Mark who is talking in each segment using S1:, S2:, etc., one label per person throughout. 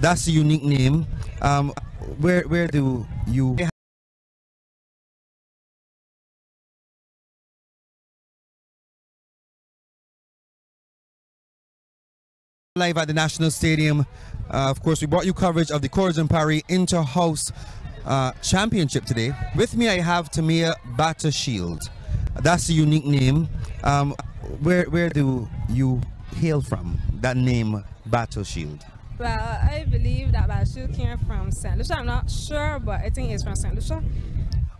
S1: That's a unique name. Where do you live at the National Stadium? Of course, we brought you coverage of the Courage and Parry Inter-House Championship today. With me, I have Tamia Battershield. That's a unique name. Where do you hail from? That name, Battleshield.
S2: Well, I believe that Battleshield came from St. Lucia. I'm not sure, but I think it's from St. Lucia.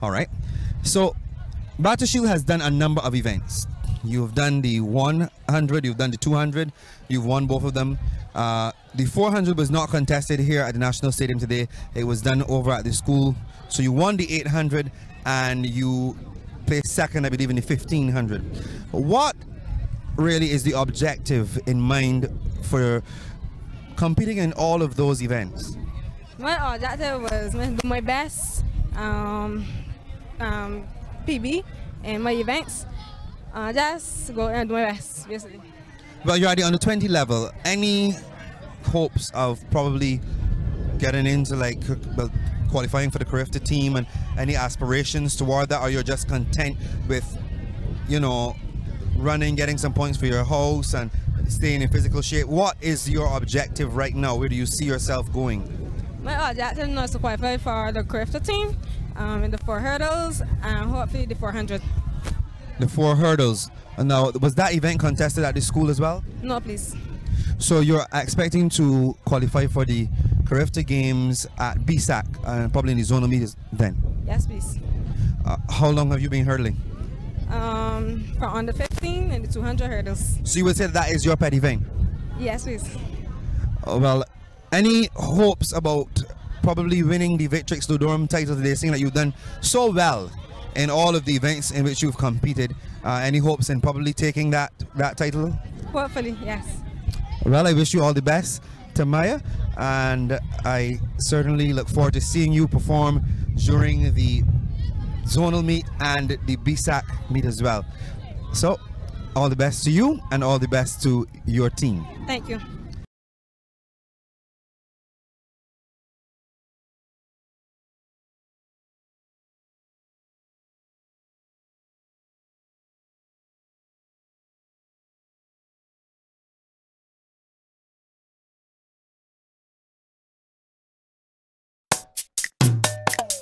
S2: All
S1: right. So, Battleshield has done a number of events. You've done the 100, you've done the 200, you've won both of them. The 400 was not contested here at the National Stadium today. It was done over at the school. So you won the 800 and you placed second, I believe, in the 1500. What really is the objective in mind for competing in all of those events?
S2: My objective was to do my best PB in my events. Just go and do my best, basically.
S1: Well, you're at the under 20 level. Any hopes of probably getting into qualifying for the Carifta team, and any aspirations toward that, or you're just content with, you know, running, getting some points for your house and staying in physical shape? What is your objective right now? Where do you see yourself going?
S2: My objective is to qualify for the Carifta team in the 4 hurdles and hopefully the 400.
S1: The 4 hurdles. Now, was that event contested at the school as well?
S2: No, please.
S1: So you're expecting to qualify for the Carifta Games at BSSAC and probably in the zonal meets then?
S2: Yes, please.
S1: How long have you been hurdling?
S2: For under 15 and the 200 hurdles.
S1: So you would say that is your pet event?
S2: Yes, please.
S1: Well, any hopes about probably winning the Victrix Ludorum title today, seeing that you've done so well in all of the events in which you've competed? Any hopes in probably taking that title?
S2: Hopefully, yes.
S1: Well, I wish you all the best, Tamaya, and I certainly look forward to seeing you perform during the zonal meet and the BSAC meet as well. So, all the best to you and all the best to your team.
S2: Thank you.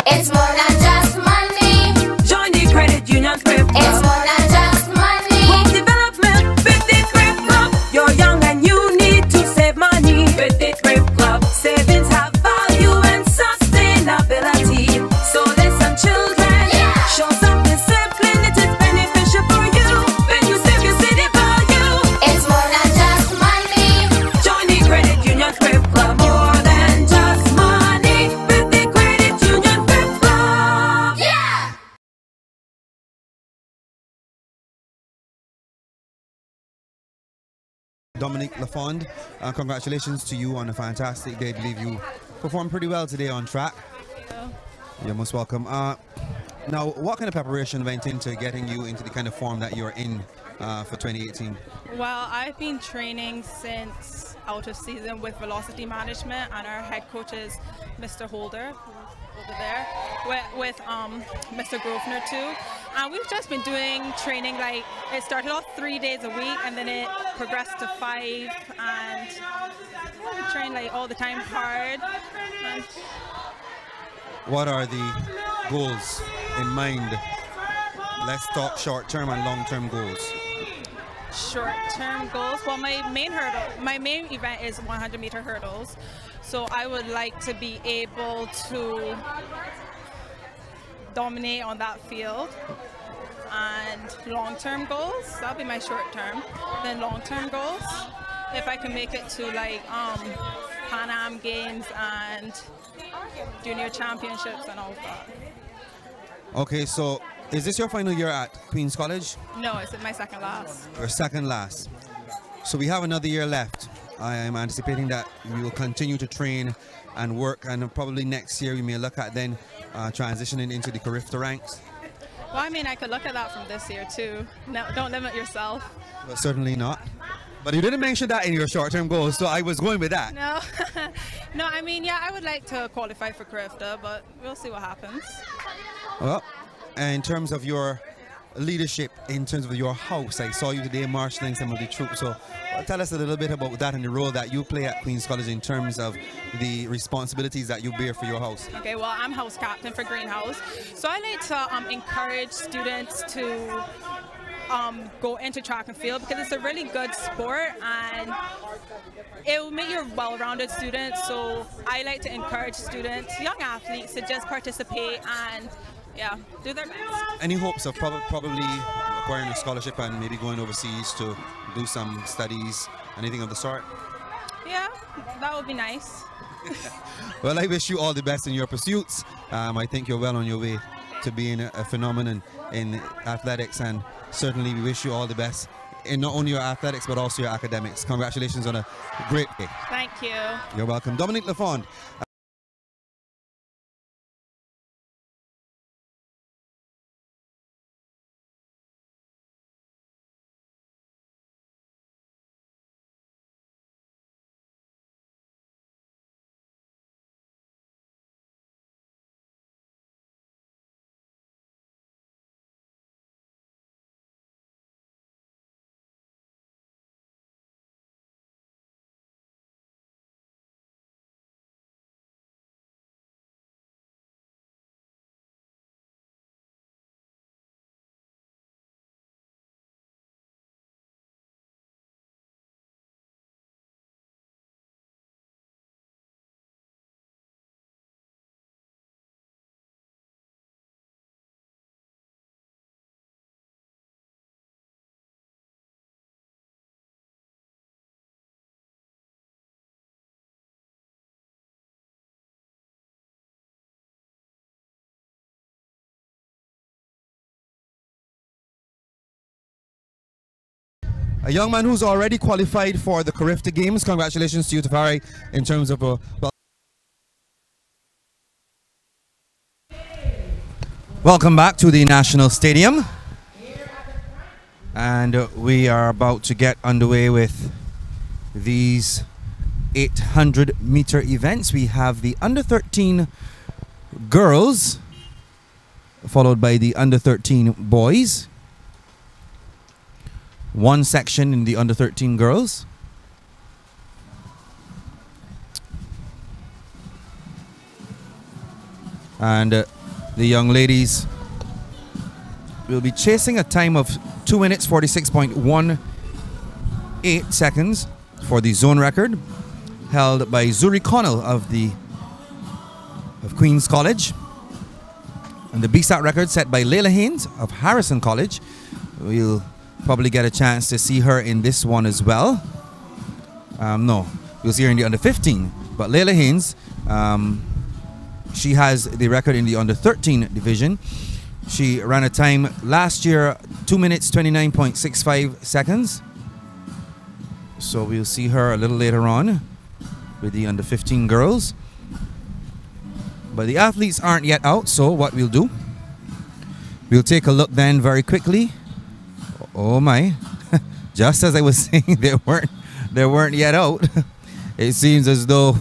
S3: It's more than just money.
S4: Join the credit union Crib Club.
S3: It's more than just money.
S4: Home development with the Crib Club. You're young and you need to save money with the Crib Club. Savings have value and sustainability. So listen, children, show something simple and it is beneficial for you. When you save, you see the value.
S3: It's more than just money.
S4: Join the credit union Crib Club. More than just money with the credit union Crib Club.
S3: Yeah.
S1: Dominique Lafond, congratulations to you on a fantastic day. I believe you performed pretty well today on track. You're most welcome. Now, what kind of preparation went into getting you into the kind of form that you're in for 2018?
S5: Well, I've been training since out of season with Velocity Management, and our head coach is Mr. Holder, who's over there, with Mr. Grosvenor too. And we've just been doing training, like it started off 3 days a week and then it progressed to 5, and we train like all the time hard. And
S1: what are the goals in mind? Let's talk short-term and long-term goals.
S5: Short-term goals, well, my main event is 100-meter hurdles, so I would like to be able to dominate on that field. And long-term goals, that'll be my short-term. Then long-term goals, if I can make it to like Pan Am Games and Junior Championships and all of that.
S1: Okay, so is this your final year at Queen's College?
S5: No, it's my second last.
S1: Your second last. So we have another year left. I am anticipating that we will continue to train and work, and probably next year we may look at then transitioning into the Carifta ranks.
S5: Well, I mean, I could look at that from this year too. No, don't limit yourself.
S1: But certainly not. But you didn't mention that in your short-term goals, so I was going with that.
S5: No, no. I mean, yeah, I would like to qualify for CRIFTA, but we'll see what happens.
S1: Well, in terms of your leadership, in terms of your house, I saw you today marshalling some of the troops. So tell us a little bit about that and the role that you play at Queen's College in terms of the responsibilities that you bear for your house.
S5: Okay, well, I'm house captain for Greenhouse, so I like to encourage students to go into track and field because it's a really good sport and it will make you a well-rounded student. So I like to encourage students, young athletes, to just participate and yeah, do their best.
S1: Any hopes of probably acquiring a scholarship and maybe going overseas to do some studies, anything of the sort?
S5: Yeah, that would be nice.
S1: Well, I wish you all the best in your pursuits. I think you're well on your way to being a phenomenon in athletics, and certainly we wish you all the best in not only your athletics but also your academics. Congratulations on a great day.
S5: Thank you.
S1: You're welcome. Dominique Lafond. A young man who's already qualified for the CRIFTA Games. Congratulations to you, Tafari, in terms of welcome back to the National Stadium. And we are about to get underway with these 800-meter events. We have the under 13 girls, followed by the under 13 boys. One section in the under 13 girls. And the young ladies will be chasing a time of 2 minutes 46.18 seconds for the zone record, held by Zuri Connell of Queen's College. And the BSSAC record set by Layla Haynes of Harrison College. We'll probably get a chance to see her in this one as well. No, we'll see her in the under 15. But Layla Haynes, she has the record in the under 13 division. She ran a time last year, 2 minutes 29.65 seconds. So we'll see her a little later on with the under 15 girls. But the athletes aren't yet out, so what we'll do, we'll take a look then very quickly. Oh my, just as I was saying, they weren't yet out. It seems as though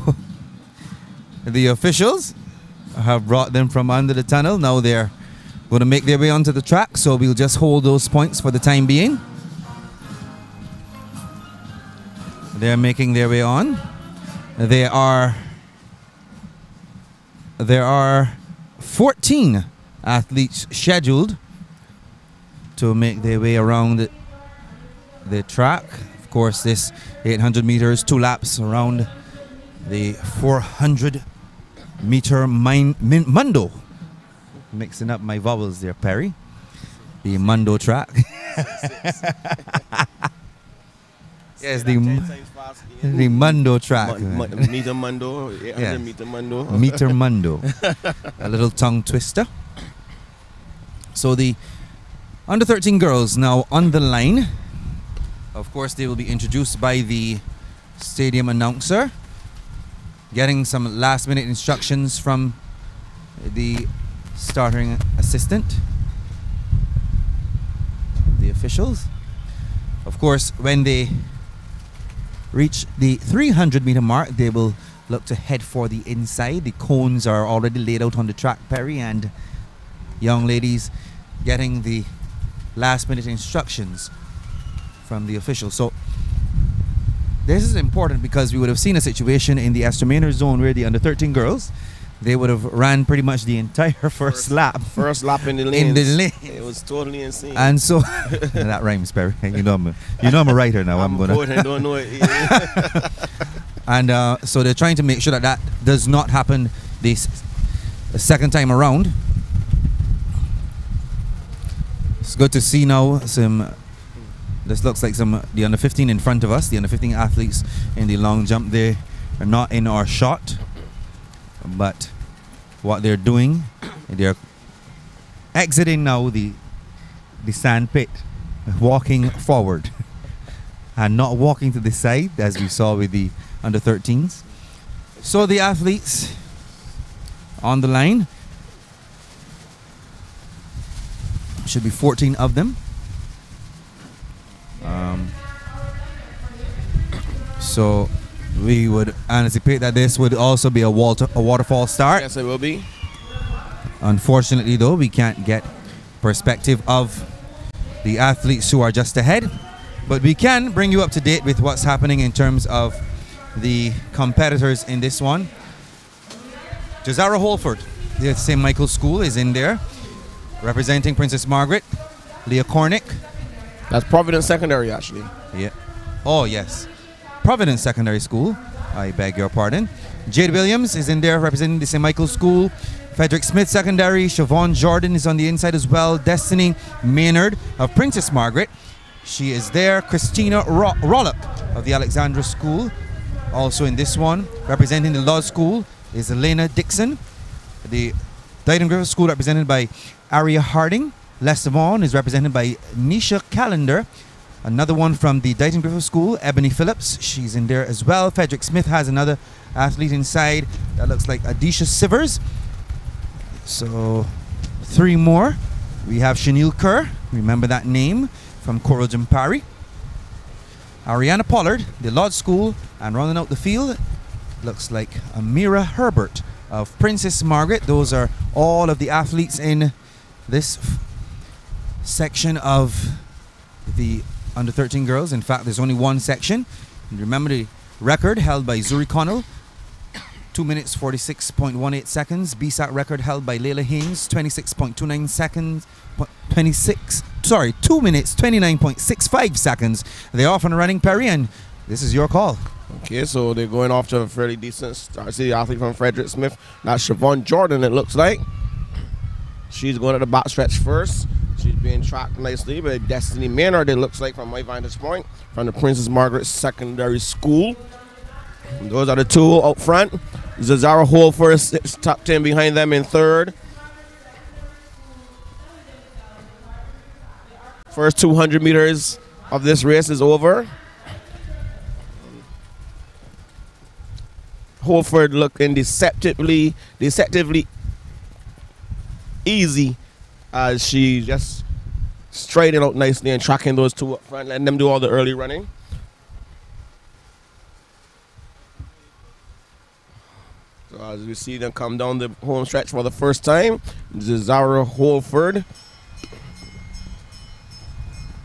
S1: the officials have brought them from under the tunnel. Now they're going to make their way onto the track, so we'll just hold those points for the time being. They're making their way on. There are 14 athletes scheduled to make their way around the track. Of course, this 800 meters, 2 laps around the 400-meter Mundo. Mixing up my vowels there, Perry. The Mundo track. Yes, the Mundo track.
S6: Meter Mundo, 800 meter Mundo.
S1: Meter Mundo. A little tongue twister. So the under 13 girls now on the line. Of course, they will be introduced by the stadium announcer, getting some last minute instructions from the starting assistant, the officials. Of course, when they reach the 300-meter mark, they will look to head for the inside. The cones are already laid out on the track, Perry, and young ladies getting the last-minute instructions from the officials. So this is important because we would have seen a situation in the Estremadura zone where the under-13 girls, they would have ran pretty much the entire first lap.
S6: First lap in the lane.
S1: In the lane.
S6: It was totally insane.
S1: And so that rhymes, Perry. You know I'm a writer now. I'm gonna.
S6: I don't know it. Either.
S1: And so they're trying to make sure that that does not happen the second time around. It's good to see now some. This looks like the under 15 in front of us. The under 15 athletes in the long jump. They are not in our shot, but what they're doing, they're exiting now the sand pit, walking forward, and not walking to the side as we saw with the under 13s. So the athletes on the line, should be 14 of them. So we would anticipate that this would also be a waterfall start.
S6: Yes, it will be.
S1: Unfortunately, though, we can't get perspective of the athletes who are just ahead, but we can bring you up to date with what's happening in terms of the competitors in this one. Jazara Holford, the St. Michael's School, is in there, representing Princess Margaret. Leah Cornick.
S6: That's Providence Secondary, actually.
S1: Yeah. Oh, yes. Providence Secondary School. I beg your pardon. Jade Williams is in there representing the St. Michael's School. Frederick Smith Secondary. Siobhan Jordan is on the inside as well. Destiny Maynard of Princess Margaret. She is there. Christina Rollock of the Alexandra School. Also in this one, representing the Law School, is Elena Dixon. The Dighton Griffith School represented by Aria Harding. Leicester Vaughan is represented by Nisha Callender. Another one from the Dighton Griffith School, Ebony Phillips. She's in there as well. Frederick Smith has another athlete inside. That looks like Adisha Sivers. So 3 more. We have Chanel Kerr. Remember that name from Coral Jampari. Ariana Pollard, the Lodge School. And rounding out the field, looks like Amira Herbert of Princess Margaret. Those are all of the athletes in this section of the under 13 girls. In fact, there's only one section. And remember the record held by Zuri Connell, 2 minutes 46.18 seconds. BSAC record held by Layla Haynes, 26.29 seconds. 2 minutes 29.65 seconds. They're off and running, Perry, and this is your call.
S6: Okay, so they're going off to a fairly decent start. See the athlete from Frederick Smith. That's Siobhan Jordan, it looks like. She's going at the back stretch first. She's being tracked nicely by Destiny Maynard, it looks like, from my vantage point, from the Princess Margaret Secondary School. And those are the 2 out front. Zazara Holford is tucked in behind them in 3rd. First 200 meters of this race is over. Holford looking deceptively easy as she just straightened out nicely and tracking those 2 up front, letting them do all the early running. So as we see them come down the home stretch for the first time, Zara Holford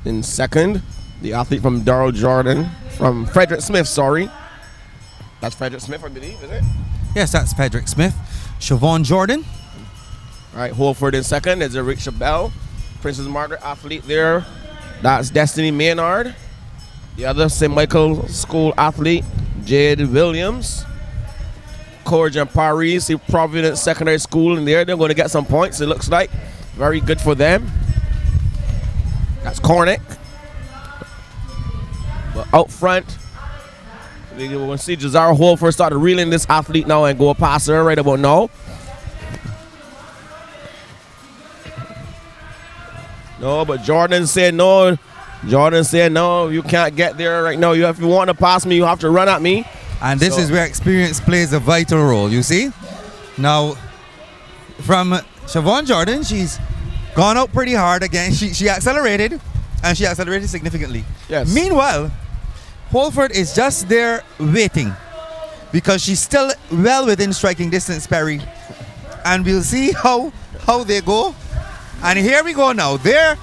S6: in 2nd. The athlete from Darrell Jordan, from Frederick Smith, sorry. That's Frederick Smith, I believe, is it?
S1: Yes, that's Frederick Smith. Siobhan Jordan.
S6: All right, Holford in 2nd. There's a Richa Bell, Princess Margaret athlete there. That's Destiny Maynard. The other St. Michael School athlete, Jade Williams. Courage and Paris, Providence Secondary School in there. They're going to get some points, it looks like. Very good for them. That's Cornick. But out front, we're going to see Jazara Holford start reeling this athlete now and go past her right about now. No, but Jordan said no. Jordan said no, you can't get there right now. If you want to pass me, you have to run at me.
S1: And this is where experience plays a vital role, you see? Now, from Siobhan Jordan, she's gone out pretty hard again. She accelerated, and she accelerated significantly.
S6: Yes.
S1: Meanwhile, Holford is just there waiting because she's still well within striking distance, Perry. And we'll see how they go. And here we go now. There,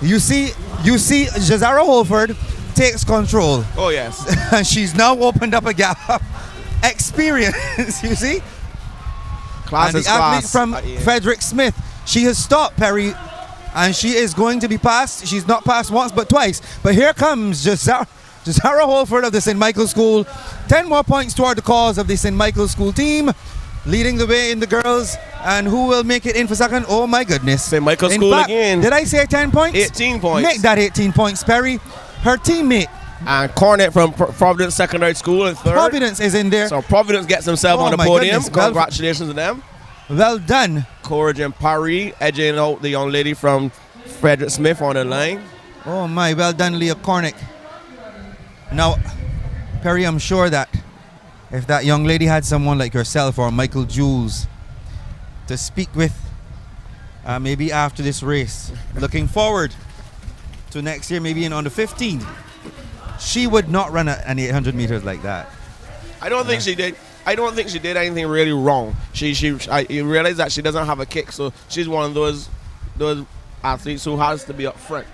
S1: you see Jazara Holford takes control.
S6: Oh, yes.
S1: And she's now opened up a gap. Experience, you see?
S6: Class
S1: And
S6: is
S1: the athlete
S6: class.
S1: from
S6: Yeah.
S1: Frederick Smith, she has stopped, Perry, and she is going to be passed. She's not passed once but twice. But here comes Jazara Holford of the St. Michael School. 10 more points toward the cause of the St. Michael School team. Leading the way in the girls. And who will make it in for second? Oh my goodness.
S6: St. Michael
S1: In
S6: School
S1: fact,
S6: again.
S1: Did I say 10 points?
S6: 18 points.
S1: Make that 18 points, Perry. Her teammate,
S6: And Cornet from Providence Secondary School in third.
S1: Providence, is in there.
S6: So Providence gets themselves
S1: Oh
S6: on the
S1: my
S6: podium.
S1: goodness. Well-
S6: Congratulations to them.
S1: Well done.
S6: Courage and Paris edging out the young lady from Frederick Smith on the line.
S1: Oh my, well done, Leah Cornick. Now, Perry, I'm sure that if that young lady had someone like yourself or Michael Jules to speak with, maybe after this race, looking forward to next year, maybe in on the 15th, she would not run an 800 meters like that.
S6: I don't think she did. I don't think she did anything really wrong. You realize that she doesn't have a kick, so she's one of those athletes who has to be up front.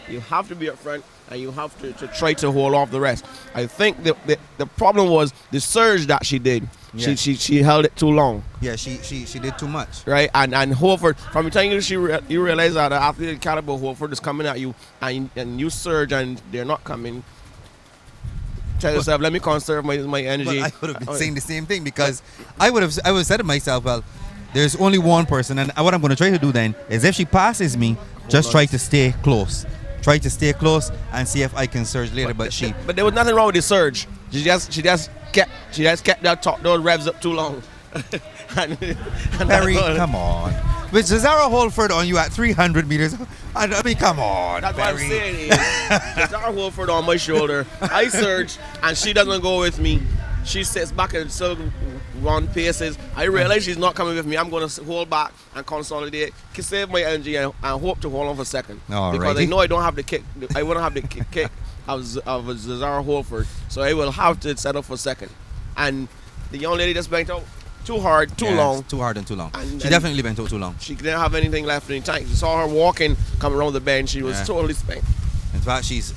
S6: You have to be up front, and you have to try to hold off the rest. I think the problem was the surge that she did.
S1: Yeah.
S6: She held it too long.
S1: Yeah, she did too much.
S6: Right, and Holford, from the time you realize that the athletic caliber Holford is coming at you, and you surge and they're not coming. Tell yourself, let me conserve my energy.
S1: But I would have been saying the same thing because I would have said to myself, well, there's only one person, and what I'm going to try to do then is if she passes me, just try to stay close. Try to stay close and see if I can surge later. But
S6: there was nothing wrong with the surge. She just kept those revs up too long. and
S1: Perry, come on. With Jazara Holford on you at 300 meters, I mean, come on,
S6: That's
S1: Perry.
S6: what I'm saying. Jazara Holford on my shoulder. I surge, and she doesn't go with me. She sits back and still run paces. I realize she's not coming with me. I'm going to hold back and consolidate, save my energy, and hope to hold on for a second. Because I know I don't have the kick. I wouldn't have the kick of Jazara Holford, so I will have to settle for second. And the young lady just bent out too hard, too long.
S1: Too hard and too long.
S6: And
S1: She definitely bent out too long.
S6: She didn't have anything left in the tank. You saw her walking, coming around the bend. She was totally spent.
S1: In fact, she's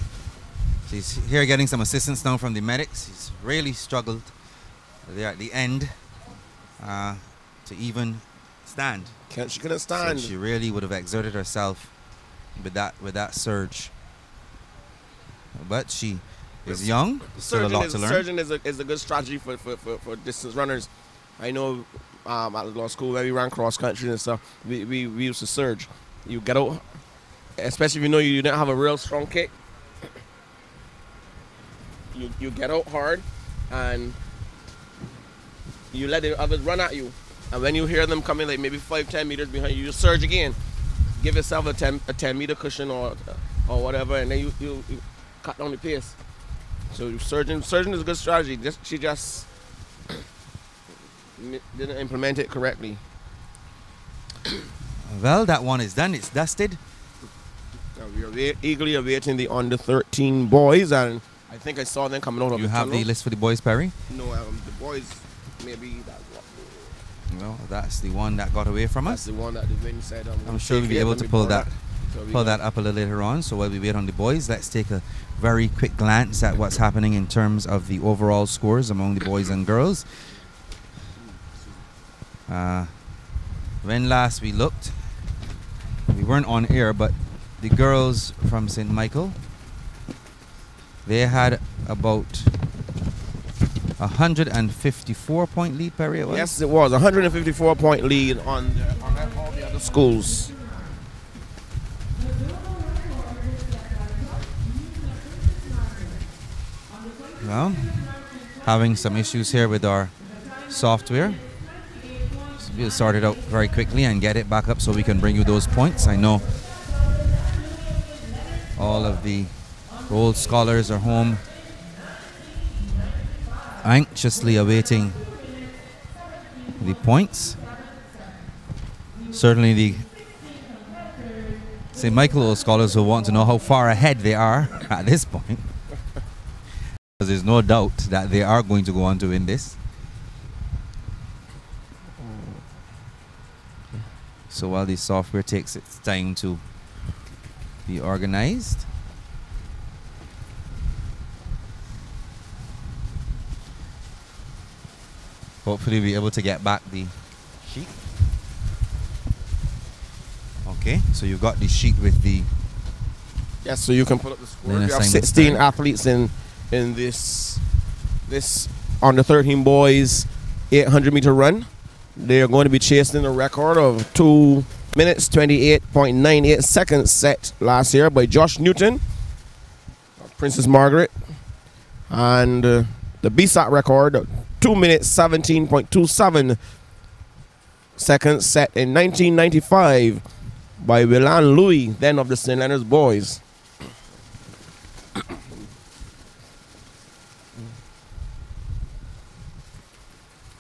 S1: here getting some assistance now from the medics. She's really struggled there at the end to even stand.
S6: She couldn't stand.
S1: So she really would have exerted herself with that surge. But she is young. Still a lot to learn.
S6: Surging is a good strategy for distance runners. I know at law school when we ran cross country and stuff, we used to surge. You get out, especially if you know you didn't have a real strong kick. You get out hard and you let the others run at you. And when you hear them coming like maybe 5-10 meters behind you, you surge again. Give yourself a 10 meter cushion or whatever, and then you cut down the pace. So surging is a good strategy. She just didn't implement it correctly.
S1: Well, that one is done. It's dusted.
S6: We are eagerly awaiting the under 13 boys, and I think I saw them coming out of
S1: You
S6: the
S1: have
S6: tunnel.
S1: the list for the boys, Perry?
S6: No, the boys, maybe that's what.
S1: No, that's the one that got away from
S6: That's
S1: us.
S6: the one that the wind said.
S1: I'm sure we'll be able to pull that up a little later on. So while we wait on the boys, let's take a very quick glance at what's happening in terms of the overall scores among the boys and girls. When last we looked, we weren't on air, but the girls from St. Michael, they had about 154-point lead, Perry, it was?
S6: Yes, it was. 154-point lead on all the other schools.
S1: Well, having some issues here with our software. So we'll sort it out very quickly and get it back up so we can bring you those points. I know all of the old scholars are home anxiously awaiting the points. Certainly the St. Michael old scholars will want to know how far ahead they are at this point. Because because there's no doubt that they are going to go on to win this. So while the software takes its time to be organized, hopefully we'll be able to get back the sheet. Okay, so you've got the sheet with the...
S6: Yes, so you can put up the score.
S1: Then
S6: We have
S1: assignment
S6: 16
S1: start.
S6: athletes in this under 13 boys 800-meter run. They are going to be chasing a record of 2 minutes 28.98 seconds set last year by Josh Newton of Princess Margaret, and the BSAC record 2 minutes 17.27 seconds set in 1995 by Willan Louis, then of the St. Leonard's boys.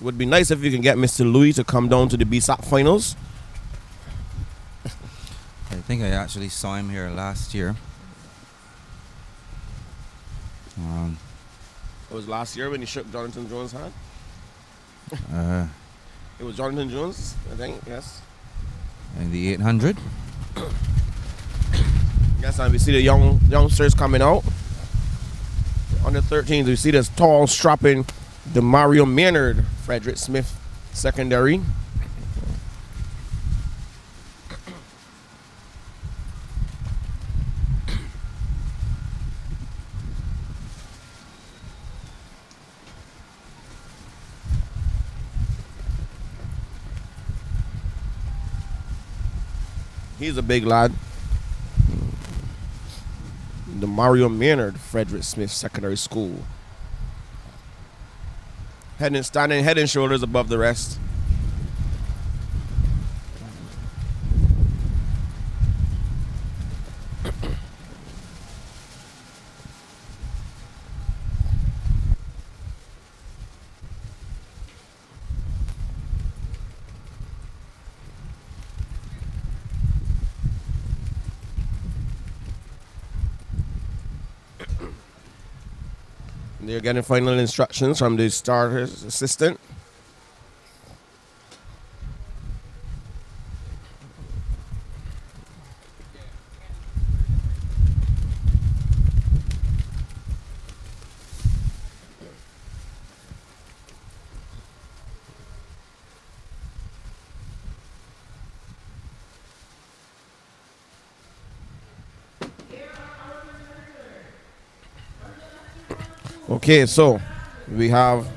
S6: It would be nice if you can get Mr. Louis to come down to the BSAC finals.
S1: I think I actually saw him here last year.
S6: It was last year when he shook Jonathan Jones' hand. It was Jonathan Jones, I think, yes.
S1: In the 800.
S6: Yes, and we see the youngsters coming out. Under 13s, we see this tall, strapping Mario Maynard, Frederick Smith secondary. He's a big lad. The Mario Maynard, Frederick Smith Secondary School. Standing head and shoulders above the rest. They're getting final instructions from the starter's assistant. Okay, so we have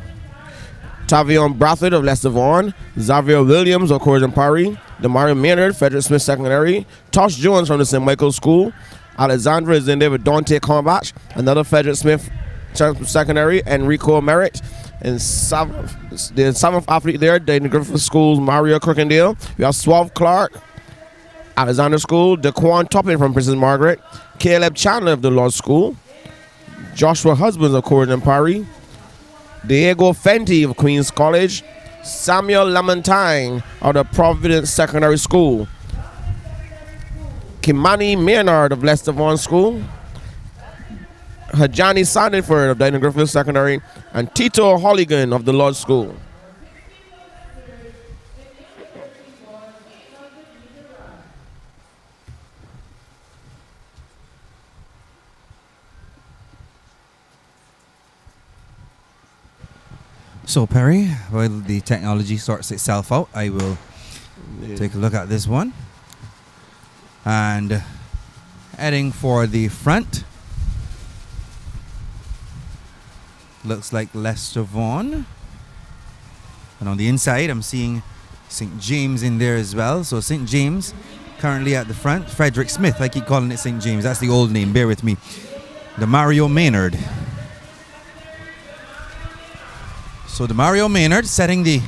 S6: Tavion Brathwaite of Leicester Vaughan, Xavier Williams of Corrigan Parry, Demario Maynard, Frederick Smith Secondary, Tosh Jones from the St. Michael's School, Alexandra is in there with Dante Combach, another Frederick Smith Secondary, Enrico Merritt, and the 7th athlete there, Dayton Griffith School's Mario Crookendale. We have Suave Clark, Alexander School, Daquan Toppin from Princess Margaret, Caleb Chandler of the Lord School, Joshua Husbands of Corrigan Parry, Diego Fenty of Queen's College, Samuel Lamontine of the Providence Secondary School, Kimani Maynard of Leicester Vaughan School, Hajani Sandiford of Dayton Griffith Secondary, and Tito Holligan of the Lord School.
S1: So Perry, while the technology sorts itself out, I will take a look at this one. And heading for the front, looks like Leicester Vaughan. And on the inside, I'm seeing St. James in there as well. So St. James currently at the front. Frederick Smith, I keep calling it St. James. That's the old name, bear with me. Demario Maynard. So Demario Maynard setting the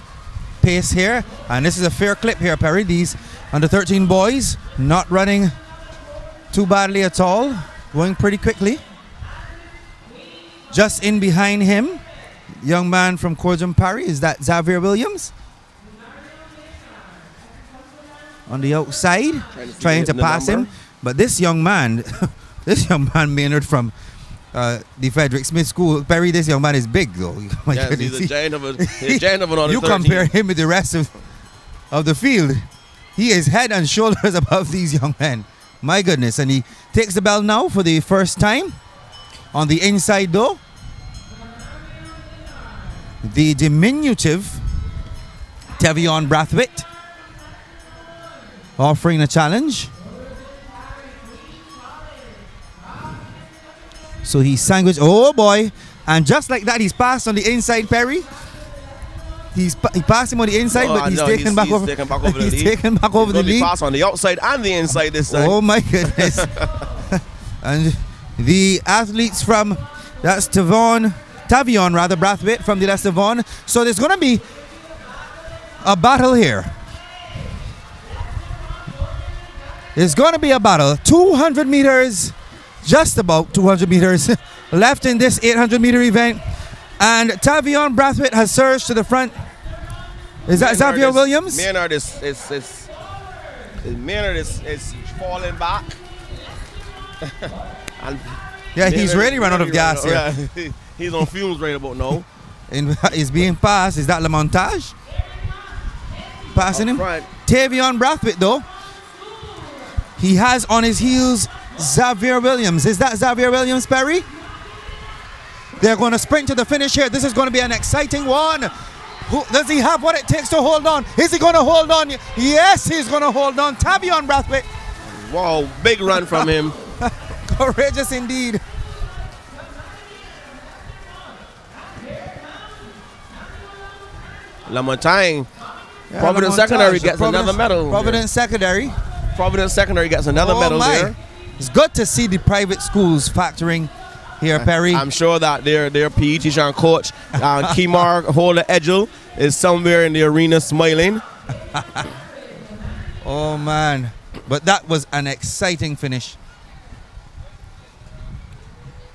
S1: pace here. And this is a fair clip here, Perry. These under 13 boys not running too badly at all. Going pretty quickly. Just in behind him, young man from Corrigan Parry, is that Xavier Williams? On the outside, trying to pass him. But this young man, this young man Maynard from the Frederick Smith School. Perry, this young man is big though. My
S6: Yes,
S1: goodness.
S6: he's a giant of another
S1: You
S6: 13.
S1: compare him with the rest of the field. He is head and shoulders above these young men. My goodness. And he takes the bell now for the first time. On the inside though, the diminutive Tevion Brathwaite offering a challenge. So he sandwiched, oh boy, and just like that he's passed on the inside, Perry. He passed him on the inside, but he's taken back over. He's taken back over the lead.
S6: Pass on the outside and the inside this time.
S1: Oh my goodness! And the athletes from Tavion rather Brathwaite from the Leicester Vaughan. So there's going to be a battle here. There's going to be a battle. 200 meters, just about 200 meters left in this 800 meter event. And Tavion Brathwaite has surged to the front. Is that Xavier Williams?
S6: Maynard is falling back. And
S1: yeah, he's really run out of gas here.
S6: Yeah, he's on fumes right about now.
S1: And he's being passed. Is that Le Montage? Passing him.
S6: Front.
S1: Tavion Brathwaite though. He has on his heels Xavier Williams. Is that Xavier Williams, Perry? They're going to sprint to the finish here. This is going to be an exciting one. Does he have what it takes to hold on? Is he going to hold on? Yes, he's going to hold on. Tavion Brathwaite.
S6: Wow, big run from him.
S1: Courageous indeed.
S6: Lamontagne. Providence Secondary gets another medal.
S1: Providence Secondary.
S6: Providence Secondary gets another medal there.
S1: It's good to see the private schools factoring here, Perry.
S6: I'm sure that their PE teacher and coach, Kimar Holder Edgel, is somewhere in the arena smiling.
S1: Oh man, but that was an exciting finish.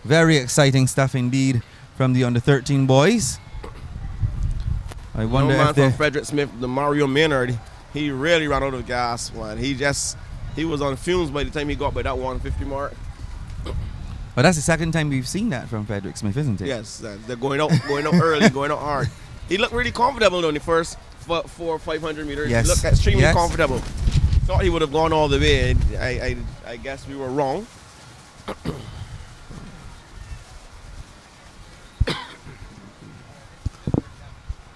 S1: Very exciting stuff indeed from the under 13 boys. I wonder if
S6: from Frederick Smith, the Mario Maynard, he really ran out of gas, man. He was on fumes by the time he got by that 150 mark.
S1: But that's the second time we've seen that from Frederick Smith, isn't it?
S6: Yes, they're going out early, going out hard. He looked really comfortable on the first 400 or 500 meters.
S1: Yes.
S6: He looked extremely
S1: Yes.
S6: comfortable. Thought he would have gone all the way. I guess we were wrong.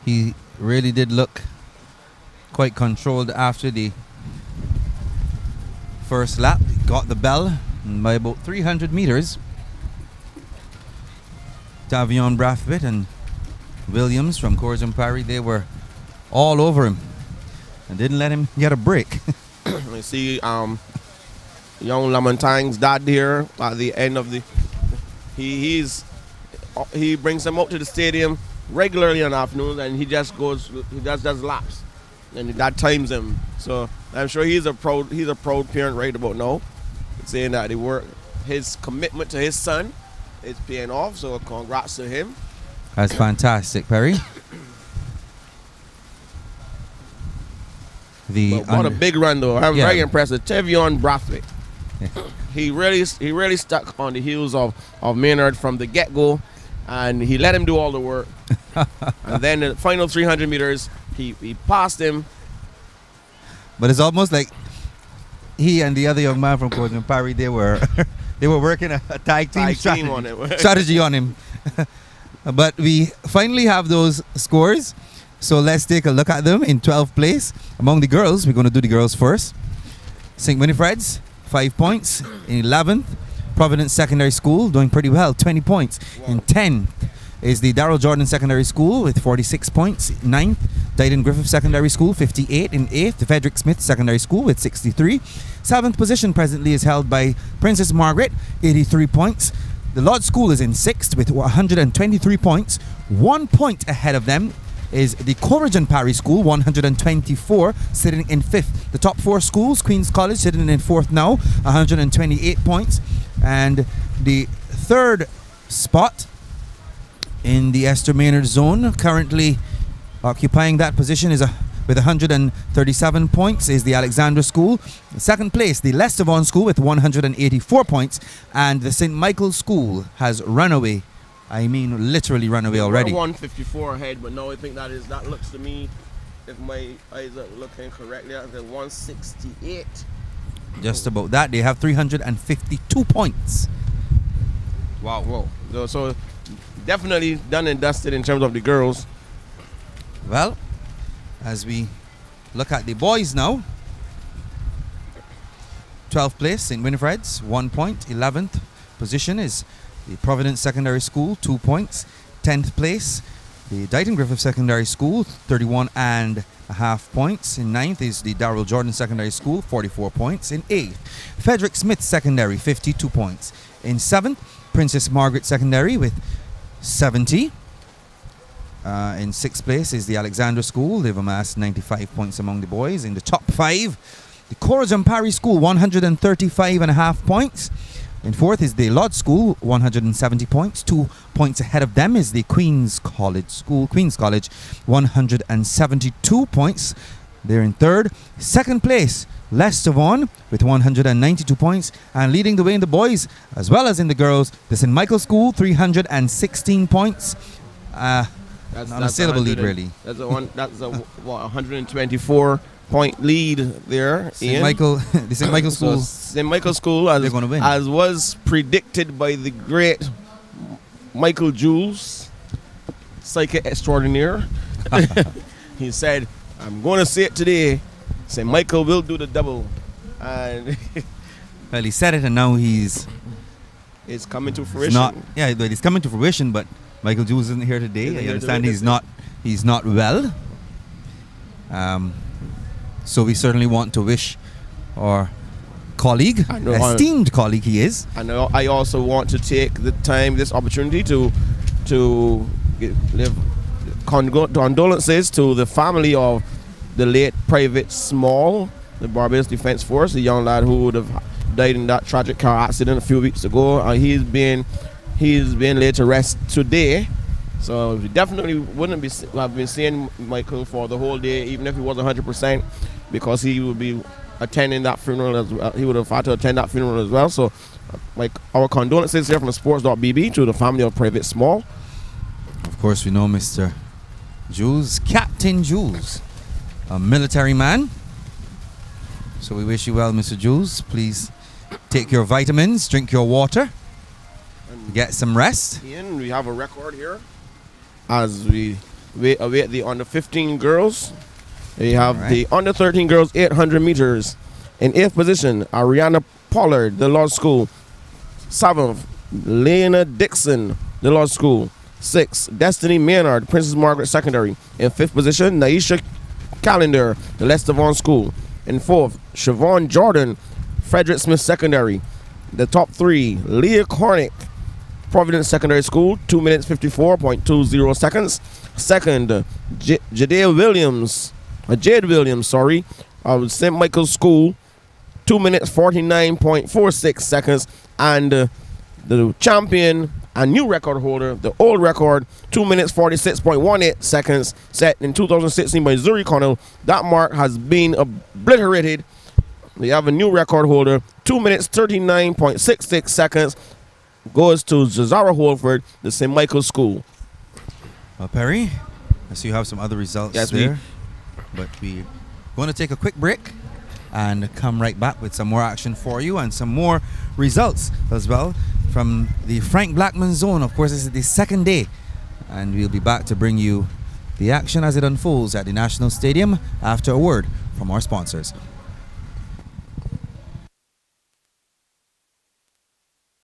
S1: He really did look quite controlled after the first lap. He got the bell by about 300 meters. Tavion Brathwaite and Williams from Cours and Parry, they were all over him and didn't let him get a break.
S6: You see young Lamontagne's dad here at the end of the he brings him out to the stadium regularly in the afternoons, and he just does laps, and that times him. So I'm sure he's a proud parent right about now, saying that his commitment to his son is paying off. So congrats to him.
S1: That's fantastic, Perry.
S6: What a big run though! I'm very impressed with Tevion Brathwaite. Yeah. He really stuck on the heels of Maynard from the get-go, and he let him do all the work. And then the final 300 meters, he passed him.
S1: But it's almost like he and the other young man from Cours and Parry, they were working a tag team strategy on him. But we finally have those scores. So let's take a look at them in 12th place. Among the girls, we're going to do the girls first. St. Winifred's, 5 points. In 11th, Providence Secondary School, doing pretty well, 20 points. Wow. In 10th is the Darrell Jordan Secondary School with 46 points. 9th, Dayton Griffith Secondary School, 58. In 8th, the Frederick Smith Secondary School with 63. 7th position presently is held by Princess Margaret, 83 points. The Lodge School is in 6th with 123 points. 1 point ahead of them is the Coleridge and Parry School, 124, sitting in 5th. The top 4 schools, Queen's College sitting in 4th now, 128 points. And the 3rd spot in the Esther Maynard zone, currently occupying that position, is with 137 points is the Alexandra School. Second place, the Leicester Vaughan School with 184 points. And the St. Michael's School has run away. I mean, literally run away already.
S6: 154 ahead, but no, I think that looks to me, if my eyes are looking correctly, at the 168.
S1: Just about that. They have 352 points.
S6: Wow. Whoa. So definitely done and dusted in terms of the girls.
S1: Well, as we look at the boys now, 12th place, St. Winifred's, 1 point. 11th position is the Providence Secondary School, 2 points. 10th place, the Dighton Griffith Secondary School, 31.5 points. In 9th is the Darrell Jordan Secondary School, 44 points. In 8th, Frederick Smith Secondary, 52 points. In 7th, Princess Margaret Secondary with 70. In 6th place is the Alexandra School. They've amassed 95 points among the boys. In the top 5, the Corazon Parry School, 135.5 points. In 4th is the Lodge School, 170 points. 2 points ahead of them is the Queen's College, 172 points. They're in 3rd. 2nd place, Leicester Vaughan with 192 points. And leading the way in the boys as well as in the girls, the St. Michael's School, 316 points. That's unassailable lead, really.
S6: That's a 124 point lead there.
S1: The St. Michael's School.
S6: St. Michael's School, as was predicted by the great Michael Jules, psychic extraordinaire. He said, "I'm going to say it today. St. Michael will do the double." And
S1: well, he said it, and now it's
S6: coming to fruition.
S1: It's coming to fruition, but Michael Jules isn't here today. I understand he's not well. So we certainly want to wish our colleague, esteemed colleague he is.
S6: I know. I also want to take this opportunity to give condolences to the family of the late Private Small, the Barbados Defence Force, the young lad who would have died in that tragic car accident a few weeks ago. He's been laid to rest today. So we definitely wouldn't have been seeing Michael for the whole day, even if he was 100%, because he would be attending that funeral as well. He would have had to attend that funeral as well. So, our condolences here from Sports.bb to the family of Private Small.
S1: Of course, we know Mr. Jules, Captain Jules, a military man. So we wish you well, Mr. Jules. Please take your vitamins, drink your water, get some rest.
S6: Ian, we have a record here. As we await the under 15 girls, we have the under 13 girls 800 meters. In 8th position, Ariana Pollard, the Law School. 7th, Lena Dixon, the Law School. 6th, Destiny Maynard, Princess Margaret Secondary. In 5th position, Naisha Callender, the Leicester Vaughan School. In 4th, Siobhan Jordan, Frederick Smith Secondary. The top 3, Leah Cornick, Providence Secondary School, 2 minutes 54.20 seconds. 2nd, Jade Williams, of St. Michael's School, 2 minutes 49.46 seconds. And the champion and new record holder, the old record, 2 minutes 46.18 seconds, set in 2016 by Zuri Connell. That mark has been obliterated. We have a new record holder, 2 minutes 39.66 seconds. Goes to Zazara Holford, the St. Michael's School.
S1: Well, Perry, I see you have some other results there. But we're going to take a quick break and come right back with some more action for you and some more results as well from the Frank Blackman zone. Of course, this is the 2nd day, and we'll be back to bring you the action as it unfolds at the National Stadium after a word from our sponsors.